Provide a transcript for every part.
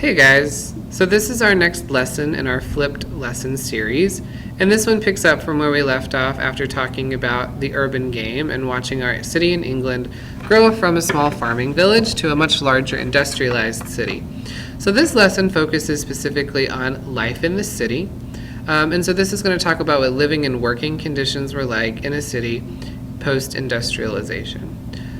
Hey guys, so this is our next lesson in our flipped lesson series, and this one picks up from where we left off after talking about the urban game and watching our city in England grow from a small farming village to a much larger industrialized city. So this lesson focuses specifically on life in the city, and so this is going to talk about what living and working conditions were like in a city post-industrialization.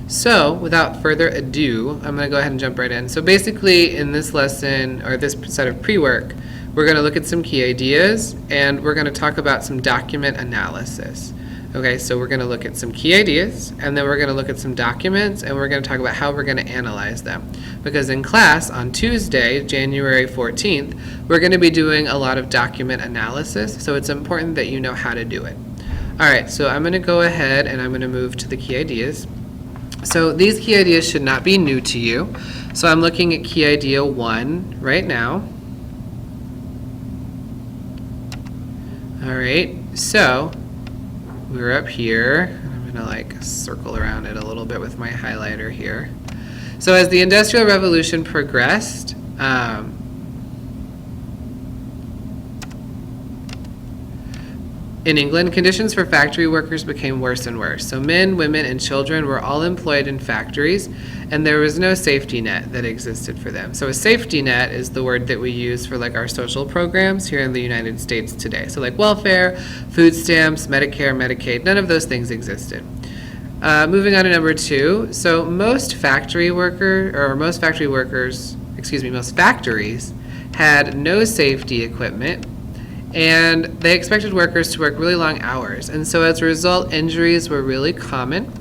So, without further ado, I'm going to go ahead and jump right in. So basically, in this lesson, or this set of pre-work, we're going to look at some key ideas, and we're going to talk about some document analysis. Okay, so we're going to look at some key ideas, and then we're going to look at some documents, and we're going to talk about how we're going to analyze them. Because in class, on Tuesday, January 14th, we're going to be doing a lot of document analysis, so it's important that you know how to do it. All right, so I'm going to go ahead, and I'm going to move to the key ideas. So these key ideas should not be new to you. So I'm looking at key idea 1 right now. All right, so we're up here. I'm gonna circle around it a little bit with my highlighter here. So as the Industrial Revolution progressed, in England, conditions for factory workers became worse and worse. So men, women, and children were all employed in factories, and there was no safety net that existed for them. So a safety net is the word that we use for our social programs here in the United States today. So welfare, food stamps, Medicare, Medicaid, none of those things existed. Moving on to number 2. So most factories had no safety equipment, and they expected workers to work really long hours. And so as a result, injuries were really common.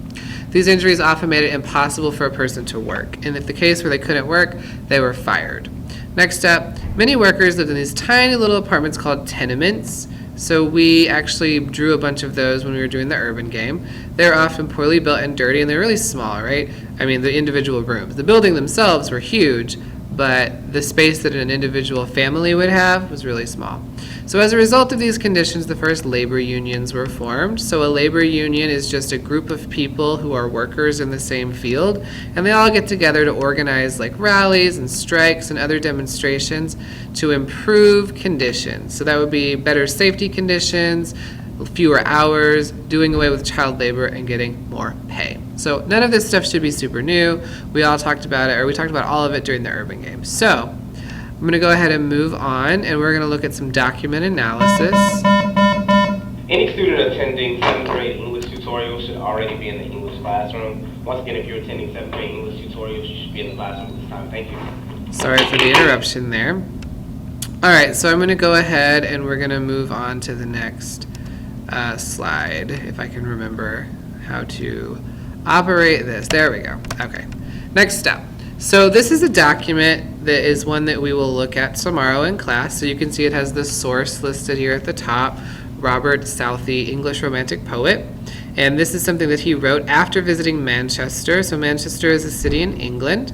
These injuries often made it impossible for a person to work. And if the case where they couldn't work, they were fired. Next up, many workers lived in these tiny little apartments called tenements. So we actually drew a bunch of those when we were doing the urban game. They're often poorly built and dirty, and they're really small, right? I mean, the individual rooms. The building themselves were huge, but the space that an individual family would have was really small. So as a result of these conditions, the first labor unions were formed. So a labor union is just a group of people who are workers in the same field, and they all get together to organize rallies and strikes and other demonstrations to improve conditions. So that would be better safety conditions, fewer hours, doing away with child labor, and getting more pay. So none of this stuff should be super new. We talked about all of it during the urban game. So I'm going to go ahead and move on, and we're going to look at some document analysis. Any student attending 7th grade English tutorial should already be in the English classroom. Once again, if you're attending 7th grade English tutorials, you should be in the classroom at this time. Thank you. Sorry for the interruption there. All right, so I'm going to go ahead, and we're going to move on to the next slide, if I can remember how to operate this. There we go. Okay, next step. So this is a document that is one that we will look at tomorrow in class. So you can see it has the source listed here at the top, Robert Southey, English Romantic poet. And this is something that he wrote after visiting Manchester. So Manchester is a city in England.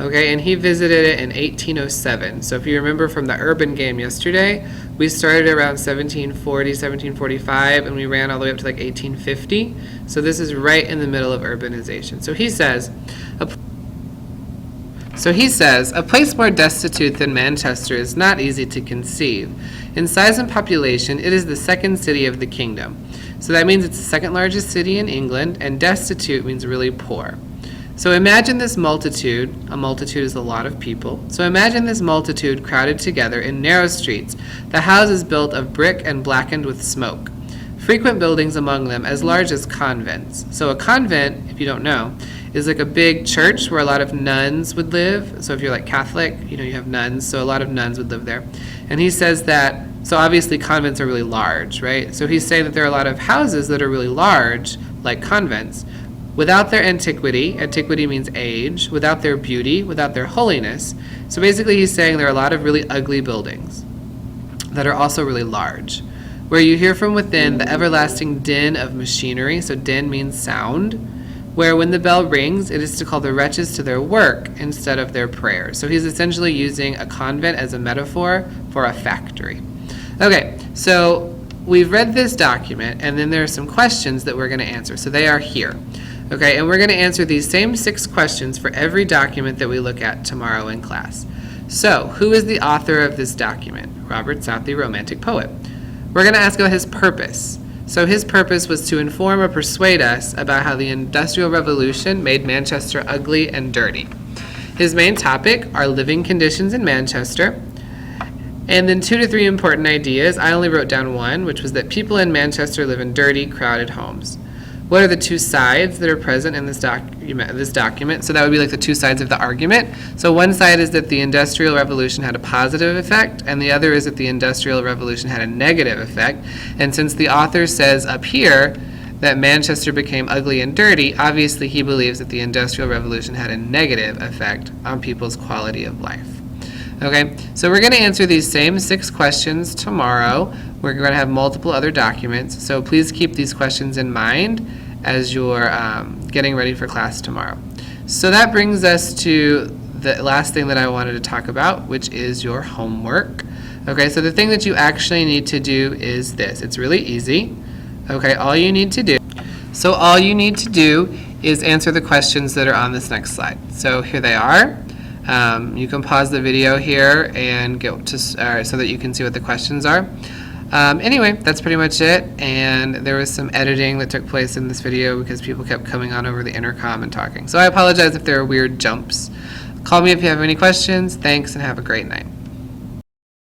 Okay, and he visited it in 1807. So if you remember from the urban game yesterday, we started around 1740, 1745, and we ran all the way up to 1850. So this is right in the middle of urbanization. So he says, a place more destitute than Manchester is not easy to conceive. In size and population, it is the second city of the kingdom. So that means it's the second largest city in England, and destitute means really poor. So imagine this multitude. A multitude is a lot of people. So imagine this multitude crowded together in narrow streets, the houses built of brick and blackened with smoke. Frequent buildings among them as large as convents. So a convent, if you don't know, is a big church where a lot of nuns would live. So if you're Catholic, you have nuns, so a lot of nuns would live there. And he says that, so obviously convents are really large, right? So he's saying that there are a lot of houses that are really large, like convents, without their antiquity means age, without their beauty, without their holiness. So basically he's saying there are a lot of really ugly buildings that are also really large, where you hear from within the everlasting din of machinery. So din means sound, where when the bell rings, it is to call the wretches to their work instead of their prayers. So he's essentially using a convent as a metaphor for a factory. Okay, so we've read this document, and then there are some questions that we're going to answer. So they are here. Okay, and we're going to answer these same 6 questions for every document that we look at tomorrow in class. So, who is the author of this document? Robert Southey, Romantic poet. We're going to ask about his purpose. So his purpose was to inform or persuade us about how the Industrial Revolution made Manchester ugly and dirty. His main topic are living conditions in Manchester, and then 2 to 3 important ideas. I only wrote down one, which was that people in Manchester live in dirty, crowded homes. What are the two sides that are present in this document? So that would be like the two sides of the argument. So one side is that the Industrial Revolution had a positive effect, and the other is that the Industrial Revolution had a negative effect. And since the author says up here that Manchester became ugly and dirty, obviously he believes that the Industrial Revolution had a negative effect on people's quality of life. Okay, so we're going to answer these same 6 questions tomorrow. We're going to have multiple other documents, so please keep these questions in mind as you're getting ready for class tomorrow. So that brings us to the last thing that I wanted to talk about, which is your homework. Okay, so the thing that you actually need to do is this. It's really easy. Okay, all you need to do is answer the questions that are on this next slide. So here they are. You can pause the video here and get to so that you can see what the questions are. Anyway, that's pretty much it, and there was some editing that took place in this video because people kept coming on over the intercom and talking. So I apologize if there are weird jumps. Call me if you have any questions. Thanks, and have a great night.